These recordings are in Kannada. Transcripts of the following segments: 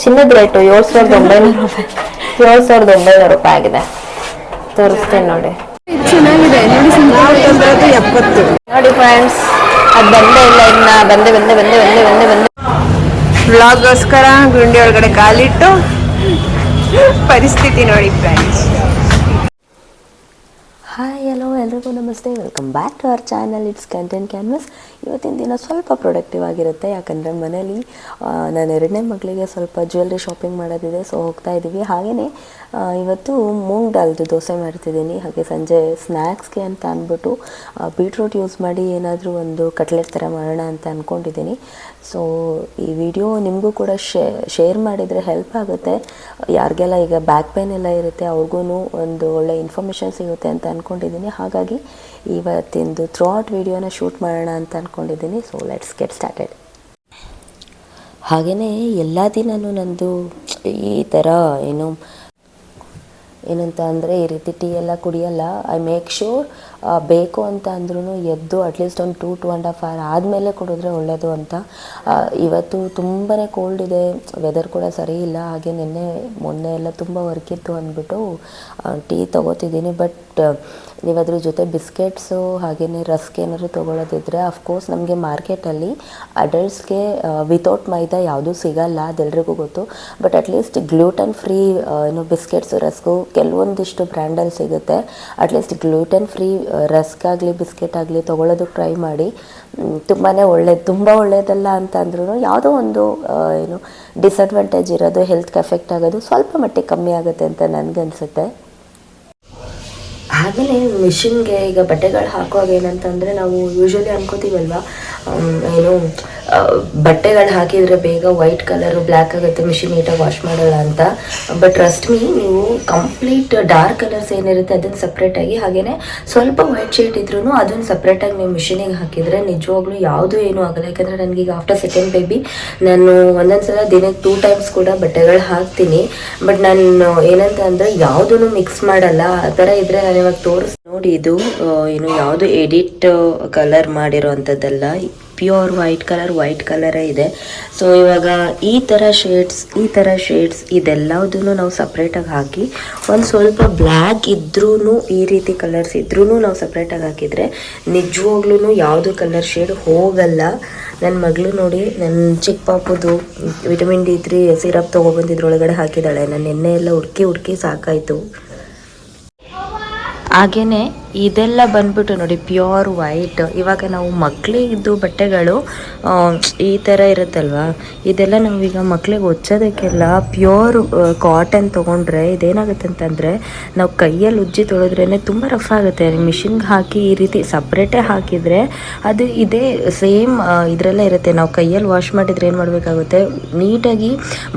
ಚಿನ್ನದ ರೇಟು 7,900 ರೂಪಾಯಿ. 7,900 ಆಗಿದೆ. ತೋರಿಸ್ತೇನೆ ನೋಡಿ. ಚೆನ್ನಾಗಿದೆ ನೋಡಿ. 70 ನೋಡಿ ಫ್ರೆಂಡ್ಸ್, ಅದು ಬಂದೇ ಇಲ್ಲ ಇನ್ನ. ಬಂದೆ ವ್ಲಾಗ್ಗೋಸ್ಕರ ಗುಂಡಿ ಒಳಗಡೆ ಕಾಲಿಟ್ಟು ಪರಿಸ್ಥಿತಿ ನೋಡಿ ಫ್ರೆಂಡ್ಸ್. ಹಾಯ್ ಹಲೋ ಎಲ್ರಿಗೂ ನಮಸ್ತೆ, welcome back to our channel. It's Content Canvas. ಇವತ್ತಿನ ದಿನ ಸ್ವಲ್ಪ ಪ್ರೊಡಕ್ಟಿವ್ ಆಗಿರುತ್ತೆ, ಯಾಕಂದರೆ ಮನೇಲಿ ನಾನು ಎರಡನೇ ಮಗಳಿಗೆ ಸ್ವಲ್ಪ ಜ್ಯುವೆಲ್ರಿ ಶಾಪಿಂಗ್ ಮಾಡೋದಿದೆ. ಸೊ ಹೋಗ್ತಾ ಇದ್ದೀವಿ. ಹಾಗೆಯೇ ಇವತ್ತು ಮೂಂಗ್ ದಾಲ್ದು ದೋಸೆ ಮಾಡ್ತಿದ್ದೀನಿ. ಹಾಗೆ ಸಂಜೆ ಸ್ನ್ಯಾಕ್ಸ್ಗೆ ಅಂತ ಅಂದ್ಬಿಟ್ಟು ಬೀಟ್ರೂಟ್ ಯೂಸ್ ಮಾಡಿ ಏನಾದರೂ ಒಂದು ಕಟ್ಲೆಟ್ ಥರ ಮಾಡೋಣ ಅಂತ ಅಂದ್ಕೊಂಡಿದ್ದೀನಿ. ಸೊ ಈ ವಿಡಿಯೋ ನಿಮಗೂ ಕೂಡ ಶೇರ್ ಮಾಡಿದರೆ ಹೆಲ್ಪ್ ಆಗುತ್ತೆ. ಯಾರಿಗೆಲ್ಲ ಈಗ ಬ್ಯಾಕ್ ಪೇನ್ ಎಲ್ಲ ಇರುತ್ತೆ ಅವ್ರಿಗೂ ಒಂದು ಒಳ್ಳೆ ಇನ್ಫಾರ್ಮೇಷನ್ ಸಿಗುತ್ತೆ ಅಂತ ಅಂದ್ಕೊಂಡಿದ್ದೀನಿ. ಹಾಗಾಗಿ ಇವತ್ತಿಂದು ಥ್ರೂ ಔಟ್ ವಿಡಿಯೋನ ಶೂಟ್ ಮಾಡೋಣ ಅಂತ ಅಂದ್ಕೊಂಡಿದ್ದೀನಿ. So let's get started. ಹಾಗೆಯೇ ಎಲ್ಲ ದಿನವೂ ನಂದು ಈ ಥರ ಏನಂತ ಅಂದರೆ ಈ ರೀತಿ ಟೀ ಎಲ್ಲ ಕುಡಿಯಲ್ಲ. ಐ ಮೇಕ್ ಶ್ಯೂರ್ ಬೇಕು ಅಂತ ಅಂದ್ರೂ ಎದ್ದು ಅಟ್ಲೀಸ್ಟ್ ಒಂದು 2-2.5 hour ಆದಮೇಲೆ ಕುಡಿದ್ರೆ ಒಳ್ಳೆಯದು ಅಂತ. ಇವತ್ತು ತುಂಬಾ ಕೋಲ್ಡ್ ಇದೆ, ವೆದರ್ ಕೂಡ ಸರಿ ಇಲ್ಲ. ಹಾಗೆ ಮೊನ್ನೆ ಎಲ್ಲ ತುಂಬ ವರ್ಕ್ ಇತ್ತು ಅಂದ್ಬಿಟ್ಟು ಟೀ ತೊಗೋತಿದ್ದೀನಿ. ಬಟ್ ನೀವು ಅದ್ರ ಜೊತೆ ಬಿಸ್ಕೆಟ್ಸು ಹಾಗೆಯೇ ರಸ್ಕ್ ಏನಾದ್ರು ತೊಗೊಳೋದಿದ್ರೆ ಅಫ್ಕೋರ್ಸ್ ನಮಗೆ ಮಾರ್ಕೆಟಲ್ಲಿ ಅಡಲ್ಟ್ಸ್ಗೆ ವಿತೌಟ್ ಮೈದಾ ಯಾವುದೂ ಸಿಗಲ್ಲ, ಅದೆಲ್ರಿಗೂ ಗೊತ್ತು. But at least gluten free biscuits rusk ಕೆಲವೊಂದಿಷ್ಟು ಬ್ರ್ಯಾಂಡಲ್ಲಿ ಸಿಗುತ್ತೆ. ಅಟ್ಲೀಸ್ಟ್ ಗ್ಲೂಟನ್ ಫ್ರೀ ರಸ್ಕ್ ಆಗಲಿ ಬಿಸ್ಕೆಟ್ ಆಗಲಿ ತೊಗೊಳೋದಕ್ಕೆ ಟ್ರೈ ಮಾಡಿ. ತುಂಬಾ ಒಳ್ಳೆಯದು. ತುಂಬ ಒಳ್ಳೆಯದಲ್ಲ ಅಂತ ಅಂದ್ರೂ ಯಾವುದೋ ಒಂದು ಡಿಸಡ್ವಾಂಟೇಜ್ ಇರೋದು, ಹೆಲ್ತ್ಗೆ ಎಫೆಕ್ಟ್ ಆಗೋದು ಸ್ವಲ್ಪ ಮಟ್ಟಿಗೆ ಕಮ್ಮಿ ಆಗುತ್ತೆ ಅಂತ ನನಗನ್ಸುತ್ತೆ. ಆಮೇಲೆ ಮಿಷಿನ್ಗೆ ಈಗ ಬಟ್ಟೆಗಳು ಹಾಕುವಾಗ ಏನಂತಂದರೆ ನಾವು ಯೂಶ್ವಲಿ ಅನ್ಕೋತೀವಲ್ವ, ಬಟ್ಟೆಗಳು ಹಾಕಿದರೆ ಬೇಗ ವೈಟ್ ಕಲರು ಬ್ಲ್ಯಾಕ್ ಆಗುತ್ತೆ, ಮಿಷಿನ್ ನೀಟಾಗಿ ವಾಶ್ ಮಾಡೋಲ್ಲ ಅಂತ. ಬಟ್ ಟ್ರಸ್ಟ್ ಮೀ, ನೀವು ಕಂಪ್ಲೀಟ್ ಡಾರ್ಕ್ ಕಲರ್ಸ್ ಏನಿರುತ್ತೆ ಅದನ್ನು ಸಪ್ರೇಟಾಗಿ, ಹಾಗೆಯೇ ಸ್ವಲ್ಪ ವೈಟ್ ಶೇಡ್ ಇದ್ರೂ ಅದನ್ನು ಸಪ್ರೇಟಾಗಿ ನೀವು ಮಿಷಿನಿಗೆ ಹಾಕಿದರೆ ನಿಜವಾಗ್ಲೂ ಯಾವುದೂ ಏನೂ ಆಗೋಲ್ಲ. ಯಾಕಂದರೆ ನನಗೀಗ ಆಫ್ಟರ್ ಸೆಕೆಂಡ್ ಬೇಬಿ ನಾನು ಒಂದೊಂದ್ಸಲ ದಿನಕ್ಕೆ 2 times ಕೂಡ ಬಟ್ಟೆಗಳು ಹಾಕ್ತೀನಿ. ಬಟ್ ನಾನು ಏನಂತ ಅಂದರೆ ಯಾವುದೂ ಮಿಕ್ಸ್ ಮಾಡಲ್ಲ. ಆ ಥರ ಇದ್ದರೆ ನಾನು ಇವಾಗ ನೋಡಿ. ಇದು ಯಾವುದು ಎಡಿಟ್ ಕಲರ್ ಮಾಡಿರೋ ಅಂಥದ್ದಲ್ಲ, ಪ್ಯೂರ್ ವೈಟ್ ಕಲರೇ ಇದೆ. ಸೊ ಇವಾಗ ಈ ಥರ ಶೇಡ್ಸ್ ಇದೆಲ್ಲದನ್ನು ನಾವು ಸಪ್ರೇಟಾಗಿ ಹಾಕಿ, ಒಂದು ಸ್ವಲ್ಪ ಬ್ಲ್ಯಾಕ್ ಇದ್ರೂ ಈ ರೀತಿ ಕಲರ್ಸ್ ಇದ್ರೂ ನಾವು ಸಪ್ರೇಟಾಗಿ ಹಾಕಿದರೆ ನಿಜವಾಗ್ಲೂ ಯಾವುದು ಕಲರ್ ಶೇಡ್ ಹೋಗಲ್ಲ. ನನ್ನ ಮಗಳು ನೋಡಿ, ನನ್ನ ಚಿಕ್ಕ ಪಾಪುದು ವಿಟಮಿನ್ D3 ಸಿರಪ್ ತೊಗೊಬಂದಿದ್ರೊಳಗಡೆ ಹಾಕಿದ್ದಾಳೆ. ನಾನು ಎಣ್ಣೆ ಎಲ್ಲ ಹುಡುಕಿ ಸಾಕಾಯಿತು. ಹಾಗೆಯೇ ಇದೆಲ್ಲ ಬಂದ್ಬಿಟ್ಟು ನೋಡಿ ಪ್ಯೂರ್ ವೈಟ್. ಇವಾಗ ನಾವು ಮಕ್ಕಳಿದ್ದು ಬಟ್ಟೆಗಳು ಈ ಥರ ಇರುತ್ತಲ್ವ, ಇದೆಲ್ಲ ನಾವೀಗ ಮಕ್ಕಳಿಗೆ ಹೊಚ್ಚೋದಕ್ಕೆಲ್ಲ ಪ್ಯೂರ್ ಕಾಟನ್ ತೊಗೊಂಡ್ರೆ ಇದೇನಾಗುತ್ತೆ ಅಂತಂದರೆ ನಾವು ಕೈಯಲ್ಲಿ ಉಜ್ಜಿ ತೊಳೆದ್ರೇ ತುಂಬ ರಫ್ ಆಗುತ್ತೆ. ಮಿಷಿನ್ಗೆ ಹಾಕಿ ಈ ರೀತಿ ಸಪ್ರೇಟೇ ಹಾಕಿದರೆ ಅದು ಇದೇ ಸೇಮ್ ಇದರಲ್ಲೇ ಇರುತ್ತೆ. ನಾವು ಕೈಯಲ್ಲಿ ವಾಶ್ ಮಾಡಿದರೆ ಏನು ಮಾಡಬೇಕಾಗುತ್ತೆ, ನೀಟಾಗಿ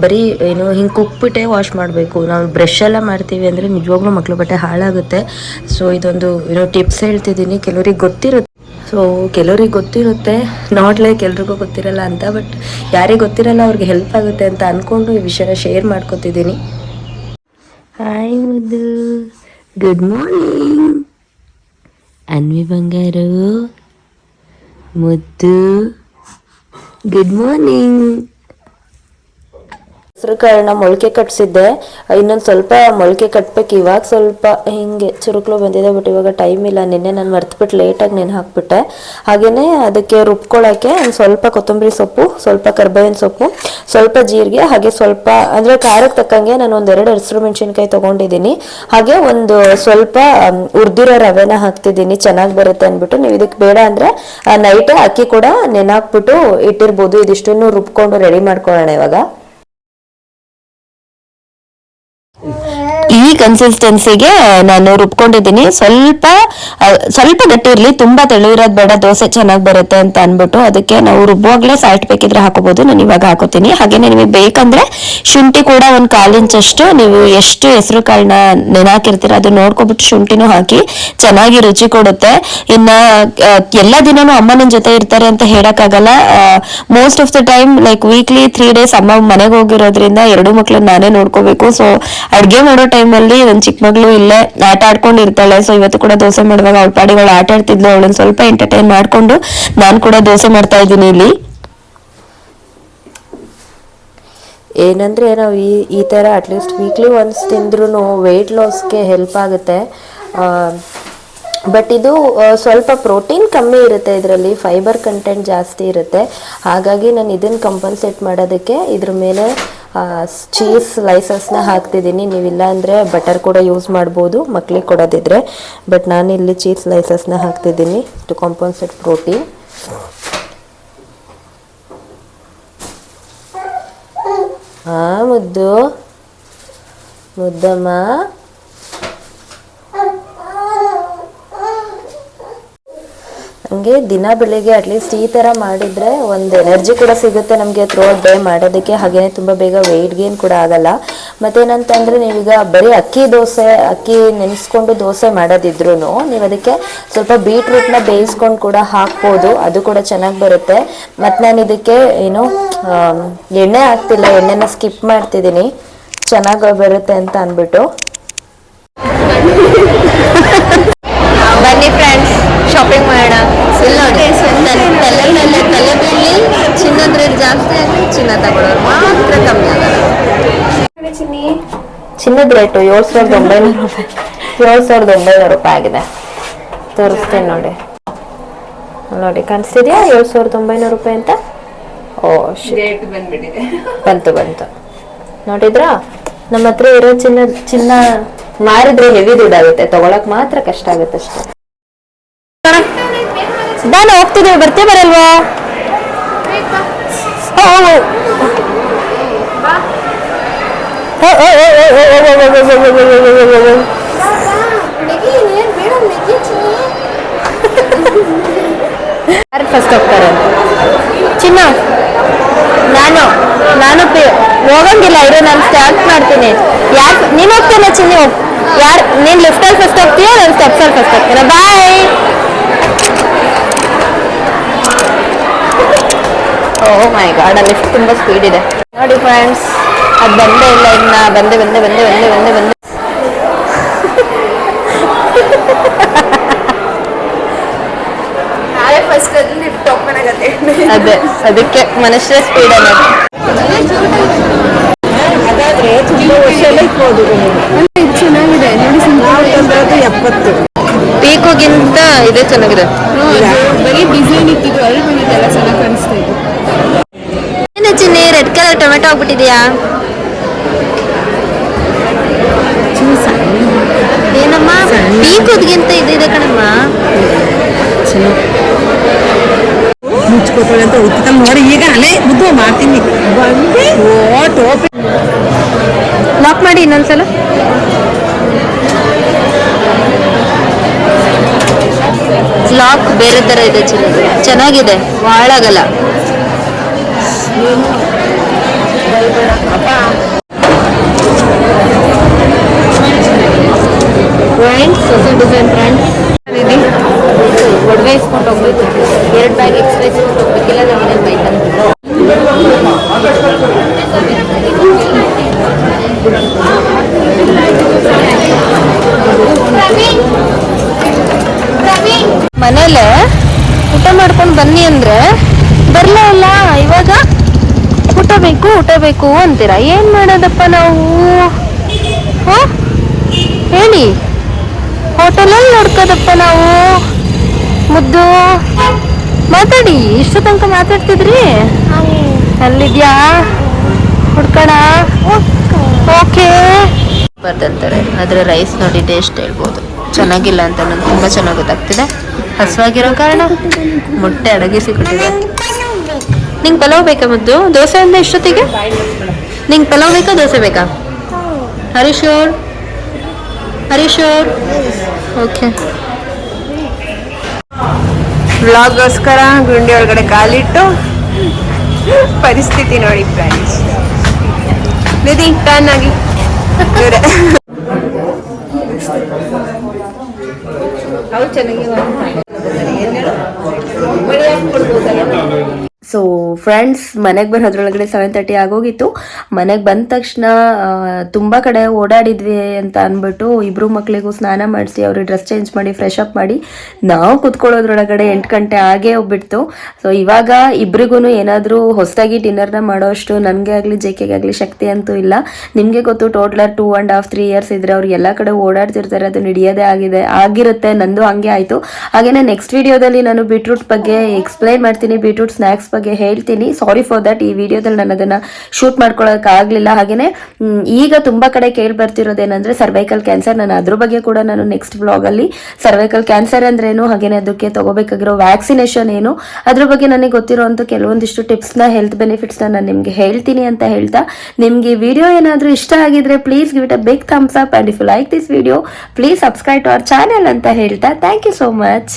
ಬರೀ ಹಿಂಗೆ ಕುಕ್ಬಿಟ್ಟೆ ವಾಶ್ ಮಾಡಬೇಕು. ನಾವು ಬ್ರಷ್ ಎಲ್ಲ ಮಾಡ್ತೀವಿ ಅಂದರೆ ನಿಜವಾಗ್ಲೂ ಮಕ್ಕಳು ಬಟ್ಟೆ ಹಾಳಾಗುತ್ತೆ. ಸೊ ಇದೊಂದು ಟಿಪ್ಸ್ ಹೇಳ್ತಿದ್ದೀನಿ. ಕೆಲವ್ರಿಗೆ ಗೊತ್ತಿರುತ್ತೆ, ನಾಟ್ ಲೈಕ್ ಎಲ್ರಿಗೂ ಗೊತ್ತಿರಲ್ಲ ಅಂತ. ಬಟ್ ಯಾರಿಗೆ ಗೊತ್ತಿರಲ್ಲ ಅವ್ರಿಗೆ ಹೆಲ್ಪ್ ಆಗುತ್ತೆ ಅಂತ ಅಂದ್ಕೊಂಡು ಈ ವಿಷಯನ ಶೇರ್ ಮಾಡ್ಕೊತಿದ್ದೀನಿ. ಹಾಯ್ ಮುದ್ದು, ಗುಡ್ ಮಾರ್ನಿಂಗ್. ಅನ್ವಿ ಬಂಗಾರು ಮುದ್ದು, ಗುಡ್ ಮಾರ್ನಿಂಗ್. ಹೆಸರು ಕಾಳನ್ನ ಮೊಳಕೆ ಕಟ್ಸಿದ್ದೆ, ಇನ್ನೊಂದು ಸ್ವಲ್ಪ ಮೊಳಕೆ ಕಟ್ಬೇಕು. ಇವಾಗ ಸ್ವಲ್ಪ ಹಿಂಗೆ ಚುರುಕ್ಲು ಬಂದಿದೆ, ಬಟ್ ಇವಾಗ ಟೈಮ್ ಇಲ್ಲ. ನಿನ್ನೆ ನಾನು ಮರ್ತ್ಬಿಟ್ಟು ಲೇಟಾಗಿ ನೆನೆ ಹಾಕ್ಬಿಟ್ಟೆ. ಹಾಗೆಯೇ ಅದಕ್ಕೆ ರುಬ್ಕೊಳ್ಳೋಕ್ಕೆ ಒಂದು ಸ್ವಲ್ಪ ಕೊತ್ತಂಬರಿ ಸೊಪ್ಪು, ಸ್ವಲ್ಪ ಕರ್ಬೇವಿನ ಸೊಪ್ಪು, ಸ್ವಲ್ಪ ಜೀರಿಗೆ, ಹಾಗೆ ಸ್ವಲ್ಪ ಅಂದರೆ ಖಾರಕ್ಕೆ ತಕ್ಕಂಗೆ ನಾನು 2 ಹಸಿರು ಮೆಣಸಿನ್ಕಾಯಿ ತೊಗೊಂಡಿದ್ದೀನಿ. ಹಾಗೆ ಒಂದು ಸ್ವಲ್ಪ ಹುರಿದಿರೋ ರವೆನ ಹಾಕ್ತಿದ್ದೀನಿ, ಚೆನ್ನಾಗಿ ಬರುತ್ತೆ ಅಂದ್ಬಿಟ್ಟು. ನೀವು ಇದಕ್ಕೆ ಬೇಡ ಅಂದರೆ ನೈಟೇ ಅಕ್ಕಿ ಕೂಡ ನೆನೆ ಇಟ್ಟಿರ್ಬೋದು. ಇದಿಷ್ಟನ್ನು ರುಬ್ಕೊಂಡು ರೆಡಿ ಮಾಡ್ಕೊಳ್ಳೋಣ ಇವಾಗ. ಈ ಕನ್ಸಿಸ್ಟೆನ್ಸಿಗೆ ನಾನು ರುಬ್ಕೊಂಡಿದ್ದೀನಿ. ಸ್ವಲ್ಪ ಗಟ್ಟಿ ಇರಲಿ, ತುಂಬಾ ತೆಳು ಇರೋದು ಬೇಡ, ದೋಸೆ ಚೆನ್ನಾಗಿ ಬರುತ್ತೆ ಅಂತ ಅಂದ್ಬಿಟ್ಟು. ಅದಕ್ಕೆ ನಾವು ರುಬ್ಬುವಾಗಲೇ ಸಾಲ್ಟ್ ಬೇಕಿದ್ರೆ ಹಾಕೋಬಹುದು, ನಾನು ಇವಾಗ ಹಾಕೋತೀನಿ. ಹಾಗೇನೆ ನಿಮಗೆ ಬೇಕಂದ್ರೆ ಶುಂಠಿ ಕೂಡ 1/4 ಇಂಚಷ್ಟು, ನೀವು ಎಷ್ಟು ಹೆಸರು ಕಾಳನ್ನ ನೆನಾಕಿರ್ತೀರ ಅದು ನೋಡ್ಕೊಬಿಟ್ಟು ಶುಂಠಿನೂ ಹಾಕಿ, ಚೆನ್ನಾಗಿ ರುಚಿ ಕೊಡುತ್ತೆ. ಇನ್ನ ಎಲ್ಲ ದಿನನೂ ಅಮ್ಮನ ಜೊತೆ ಇರ್ತಾರೆ ಅಂತ ಹೇಳಕ್ಕಾಗಲ್ಲ. Most of the time like weekly 3 days ಅಮ್ಮ ಮನೆಗೆ ಹೋಗಿರೋದ್ರಿಂದ 2 ಮಕ್ಳನ್ನ ನಾನೇ ನೋಡ್ಕೋಬೇಕು. ಸೊ ಅಡ್ಗೆ ಮಾಡೋ ಟೈಮಲ್ಲಿ ನನ್ನ ಚಿಕ್ಕ ಮಗಳು ಇಲ್ಲೇ ಆಟ ಆಡ್ಕೊಂಡಿರ್ತಾಳೆ. ಸೊ ಇವತ್ತು ಕೂಡ ದೋಸೆ ಮಾಡುವಾಗ ಅವಳ ಪಾಡಿಗಳು ಆಟ ಆಡ್ತಿದ್ಲು. ಅವಳನ್ನ ಸ್ವಲ್ಪ ಎಂಟರ್ಟೈನ್ ಮಾಡ್ಕೊಂಡು ನಾನು ಕೂಡ ದೋಸೆ ಮಾಡ್ತಾ ಇದ್ದೀನಿ ಇಲ್ಲಿ. ಏನಂದರೆ ನಾವು ಈ ಥರ ಅಟ್ಲೀಸ್ಟ್ ವೀಕ್ಲಿ ಒನ್ಸ್ ತಿಂದ್ರೂ ವೆಯ್ಟ್ ಲಾಸ್ಗೆ ಹೆಲ್ಪ್ ಆಗುತ್ತೆ. ಬಟ್ ಇದು ಸ್ವಲ್ಪ ಪ್ರೋಟೀನ್ ಕಮ್ಮಿ ಇರುತ್ತೆ, ಇದರಲ್ಲಿ ಫೈಬರ್ ಕಂಟೆಂಟ್ ಜಾಸ್ತಿ ಇರುತ್ತೆ. ಹಾಗಾಗಿ ನಾನು ಇದನ್ನು ಕಂಪನ್ಸೇಟ್ ಮಾಡೋದಕ್ಕೆ ಇದ್ರ ಮೇಲೆ ಚೀಸ್ ಸ್ಲೈಸಸ್ನ ಹಾಕ್ತಿದ್ದೀನಿ. ನೀವಿಲ್ಲ ಅಂದರೆ ಬಟರ್ ಕೂಡ ಯೂಸ್ ಮಾಡ್ಬೋದು ಮಕ್ಳಿಗೆ ಕೊಡೋದಿದ್ರೆ, ಬಟ್ ನಾನಿಲ್ಲಿ ಚೀಸ್ ಸ್ಲೈಸಸ್ನ ಹಾಕ್ತಿದ್ದೀನಿ ಟು ಕಾಂಪನ್ಸೇಟ್ ಪ್ರೋಟೀನ್. ಮುದ್ದು ಮುದ್ದಮ್ಮ. ನಮಗೆ ದಿನ ಬೆಳಿಗ್ಗೆ ಅಟ್ಲೀಸ್ಟ್ ಈ ಥರ ಮಾಡಿದರೆ ಒಂದು ಎನರ್ಜಿ ಕೂಡ ಸಿಗುತ್ತೆ ನಮಗೆ ಥ್ರೂಔಟ್ ಡೇ ಮಾಡೋದಕ್ಕೆ. ಹಾಗೆಯೇ ತುಂಬ ಬೇಗ ವೆಯ್ಟ್ ಗೇನ್ ಕೂಡ ಆಗಲ್ಲ. ಮತ್ತೇನಂತಂದರೆ ನೀವೀಗ ಬರೀ ಅಕ್ಕಿ ನೆನೆಸ್ಕೊಂಡು ದೋಸೆ ಮಾಡೋದಿದ್ರು ನೀವು ಅದಕ್ಕೆ ಸ್ವಲ್ಪ ಬೀಟ್ರೂಟ್ನ ಬೇಯಿಸ್ಕೊಂಡು ಕೂಡ ಹಾಕ್ಬೋದು, ಅದು ಕೂಡ ಚೆನ್ನಾಗಿ ಬರುತ್ತೆ. ಮತ್ತು ನಾನು ಇದಕ್ಕೆ ಎಣ್ಣೆ ಹಾಕ್ತಿಲ್ಲ, ಎಣ್ಣೆನ ಸ್ಕಿಪ್ ಮಾಡ್ತಿದ್ದೀನಿ ಚೆನ್ನಾಗಿ ಬರುತ್ತೆ ಅಂತ ಅಂದ್ಬಿಟ್ಟು. ಬನ್ನಿ ಫ್ರೆಂಡ್ಸ್, ಶಾಪಿಂಗ್ ಮಾಡೋಣ. ತಲೆ ಬೀಳಿ ಚಿನ್ನದ ರೇಟ್ ಜಾಸ್ತಿ ಆಗಿ ಚಿನ್ನ ತಗೊಳ್ಳೋರು ಮಾತ್ರ ಕಮ್ಮಿ ಆಗಲ್ಲ. ಚಿನ್ನದ ರೇಟು 7,900 ರೂಪಾಯಿ, 7,900 ರೂಪಾಯಿ ಆಗಿದೆ. ತೋರಿಸ್ತೇನೆ ನೋಡಿ ಕಾಣಿಸ್ತಿದ್ಯಾ 7,900 ರೂಪಾಯಿ ಅಂತ. ಓ ಬಂತು ನೋಡಿದ್ರಾ? ನಮ್ಮ ಹತ್ರ ಇರೋ ಚಿನ್ನ ಮಾರಿದ್ರೆ ಹೆವಿ ದುಡ್ಡಾಗುತ್ತೆ, ತಗೊಳಕ್ ಮಾತ್ರ ಕಷ್ಟ ಆಗುತ್ತೆ ಅಷ್ಟೇ. ನಾನು ಹೋಗ್ತಿದ್ದೀವಿ, ಬರ್ತೀವಿ ಬರಲ್ವಾ? ಯಾರು ಫಸ್ಟ್ ಹೋಗ್ತಾರೆ? ಚಿನ್ನ ನಾನು ಹೋಗಂಗಿಲ್ಲ ಇರೋ, ನಾನು ಸ್ಟಾರ್ಟ್ ಮಾಡ್ತೀನಿ. ಯಾರು ನೀನು ಹೋಗ್ತೀನ ಚಿನ್ನ? ಯಾರು ನೀನು ಲಿಫ್ಟಲ್ಲಿ ಫಸ್ಟ್ ಹೋಗ್ತೀಯೋ ನಾನು ಸ್ಟೆಪ್ಸಲ್ಲಿ ಫಸ್ಟ್ ಹೋಗ್ತೀನ? ಬಾಯ್. ಓ ಮೈ ಗಾಡ್, ಆ ಲಿಫ್ಟ್ ತುಂಬ ಸ್ಪೀಡ್ ಇದೆ ನೋಡಿ ಫ್ರೆಂಡ್ಸ್. ಅದು ಬಂದೇ ಇಲ್ಲ ಇನ್ನ. ಬಂದೆ ಫಸ್ಟ್ ಲಿಫ್ಟ್ ಓಪನ್ ಆಗತ್ತೆ. ಅದೇ ಅದಕ್ಕೆ ಮನುಷ್ಯ ಸ್ಪೀಡ್ ಅನ್ನೋದು. ಅದಾದ್ರೆ ತುಂಬಾ ವರ್ಷ ಎಲ್ಲ ಇಟ್ಬೋದು. ಇದು ಚೆನ್ನಾಗಿದೆ ನೋಡಿ, 70 ಪೀಕೋಗಿಂತ ಇದೇ ಚೆನ್ನಾಗಿದೆ. ಬರೀ ಡಿಸೈನ್ ಇತ್ತಿದ್ದು ಅಲ್ಲಿ ಬಂದಿದ್ದೆಲ್ಲ ಚೆನ್ನಾಗಿ ಕಾಣಿಸ್ತಾ ಇದೆ. ಏನು ಚಿನ್ನಿ ರೆಡ್ ಕಲರ್ ಟೊಮೆಟೊ ಆಗ್ಬಿಟ್ಟಿದ್ಯಾ? ಏನಮ್ಮ ಪೀಕೋದ್ಗಿಂತ ಇದಿದೆ ಕಣಮ್ಮ. ಮುಚ್ಕೋತಾಳೆ ಅಂತ ಉತ್ತರ ನೋಡಿ. ಈಗ ಅಲ್ಲೇ ಮುದ್ದು ಮಾಡ್ತೀನಿ. ಲಾಕ್ ಮಾಡಿ ಇನ್ನೊಂದ್ಸಲ. ಲಾಕ್ ಬೇರೆ ತರ ಇದೆ, ಚೆನ್ನಾಗಿದೆ, ಹಾಳಾಗಲ್ಲ. ಫ್ರೆಂಡ್ಸ್ ಹೊಸ ಡಿಸೈನ್ ಫ್ರೆಂಡ್ಸ್ ಒಡವೆ ಇಸ್ಕೊಂಡು ಹೋಗ್ಬೇಕು. 2 ಬ್ಯಾಗ್ ಎಕ್ಸ್ಟ್ರಾ ಇಸ್ಕೊಂಡು ಹೋಗ್ಬೇಕಿಲ್ಲ, ನಮ್ಮನೇಲಿ ಬೈತಾರೆ. ಮನೇಲೆ ಊಟ ಮಾಡ್ಕೊಂಡು ಬನ್ನಿ ಅಂದ್ರೆ ಬರ್ಲೇ ಇಲ್ಲ. ಇವಾಗ ಊಟ ಬೇಕು ಅಂತೀರಾ? ಏನ್ ಮಾಡೋದಪ್ಪ ನಾವು? ಹೇಳಿ, ಹೋಟೆಲಲ್ಲಿ ನೋಡ್ಕೋದಪ್ಪ ನಾವು. ಮುದ್ದು ಮಾತಾಡಿ, ಇಷ್ಟು ತನಕ ಮಾತಾಡ್ತಿದ್ರಿ. ಅಲ್ಲಿದ್ಯಾ? ಹುಡ್ಕೋಣ. ಓಕೆ ಬರ್ದಂತಾರೆ. ಆದರೆ ರೈಸ್ ನೋಡಿ ಟೇಸ್ಟ್ ಹೇಳ್ಬೋದು, ಚೆನ್ನಾಗಿಲ್ಲ ಅಂತ ನನಗೆ ತುಂಬ ಚೆನ್ನಾಗಿ ಗೊತ್ತಾಗ್ತಿದೆ. ಹಸುವಾಗಿರೋ ಕಾರಣ ಮೊಟ್ಟೆ ಅಡಗಿಸಿ ಕೊಟ್ಟಿದೆ. ನಿಂಗೆ ಪಲಾವ್ ಬೇಕಾ ಮುದ್ದು? ದೋಸೆ ಅಂದ ಇಷ್ಟೊತ್ತಿಗೆ ನಿಂಗೆ ಪಲಾವ್ ಬೇಕಾ ದೋಸೆ ಬೇಕಾ? ಹರೀಶೋರ್ ಓಕೆ. ವ್ಲಾಗ್ಗೋಸ್ಕರ ಗುಂಡಿ ಒಳಗಡೆ ಕಾಲಿಟ್ಟು ಪರಿಸ್ಥಿತಿ ನೋಡಿ ಫ್ರೆಂಡ್ಸ್. ನಿಧಿ ಟರ್ನ್ ಆಗಿ ಸೊ ಫ್ರೆಂಡ್ಸ್, ಮನೆಗೆ ಬರೋದ್ರೊಳಗಡೆ 7:30 ಆಗೋಗಿತ್ತು. ಮನೆಗೆ ಬಂದ ತಕ್ಷಣ ತುಂಬ ಕಡೆ ಓಡಾಡಿದ್ವಿ ಅಂತ ಅಂದ್ಬಿಟ್ಟು ಇಬ್ಬರು ಮಕ್ಕಳಿಗೂ ಸ್ನಾನ ಮಾಡಿಸಿ ಅವ್ರಿಗೆ ಡ್ರೆಸ್ ಚೇಂಜ್ ಮಾಡಿ ಫ್ರೆಶ್ ಅಪ್ ಮಾಡಿ ನಾವು ಕುತ್ಕೊಳ್ಳೋದ್ರೊಳಗಡೆ 8 ಗಂಟೆ ಆಗೇ ಹೋಗ್ಬಿಡ್ತು. ಸೊ ಇವಾಗ ಇಬ್ರಿಗೂ ಏನಾದರೂ ಹೊಸದಾಗಿ ಡಿನ್ನರ್ನ ಮಾಡೋಷ್ಟು ನನಗೆ ಆಗಲಿ ಜೆಕೆಗೆ ಆಗಲಿ ಶಕ್ತಿ ಅಂತೂ ಇಲ್ಲ. ನಿಮಗೆ ಗೊತ್ತು, ಟೋಟ್ಲರ್ 2.5 3 ಇಯರ್ಸ್ ಇದ್ರೆ ಅವ್ರು ಎಲ್ಲ ಕಡೆ ಓಡಾಡ್ತಿರ್ತಾರೆ, ಅದು ಹಿಡಿಯೋದೇ ಆಗಿರುತ್ತೆ. ನಂದು ಹಂಗೆ ಆಯಿತು. ಹಾಗೆಯೇ ನೆಕ್ಸ್ಟ್ ವಿಡಿಯೋದಲ್ಲಿ ನಾನು ಬೀಟ್ರೂಟ್ ಬಗ್ಗೆ ಎಕ್ಸ್ಪ್ಲೈನ್ ಮಾಡ್ತೀನಿ, ಬೀಟ್ರೂಟ್ ಸ್ನ್ಯಾಕ್ಸ್ ಬಗ್ಗೆ ಹೇಳ್ತೀನಿ. ಸಾರಿ ಫಾರ್ ದಟ್, ಈ ವಿಡಿಯೋದಲ್ಲಿ ನಾನು ಅದನ್ನು ಶೂಟ್ ಮಾಡ್ಕೊಳ್ಳೋಕ್ಕಾಗಲಿಲ್ಲ. ಹಾಗೆಯೇ ಈಗ ತುಂಬ ಕಡೆ ಕೇಳಿ ಬರ್ತಿರೋದೇನೆಂದರೆ ಸರ್ವೈಕಲ್ ಕ್ಯಾನ್ಸರ್. ನಾನು ಅದ್ರ ಬಗ್ಗೆ ಕೂಡ ನಾನು ನೆಕ್ಸ್ಟ್ ವ್ಲಾಗಲ್ಲಿ ಸರ್ವೈಕಲ್ ಕ್ಯಾನ್ಸರ್ ಅಂದ್ರೇನು, ಹಾಗೆಯೇ ಅದಕ್ಕೆ ತಗೋಬೇಕಾಗಿರೋ ವ್ಯಾಕ್ಸಿನೇಷನ್ ಏನು, ಅದ್ರ ಬಗ್ಗೆ ನನಗೆ ಗೊತ್ತಿರೋಂಥ ಕೆಲವೊಂದಿಷ್ಟು ಟಿಪ್ಸ್ನ, ಹೆಲ್ತ್ ಬೆನಿಫಿಟ್ಸ್ನ ನಾನು ನಿಮಗೆ ಹೇಳ್ತೀನಿ ಅಂತ ಹೇಳ್ತಾ, ನಿಮಗೆ ವಿಡಿಯೋ ಏನಾದರೂ ಇಷ್ಟ ಆಗಿದ್ರೆ please give it a big thumbs up, and if you like this video please subscribe to our channel ಅಂತ ಹೇಳ್ತಾ ಥ್ಯಾಂಕ್ ಯು ಸೋ ಮಚ್.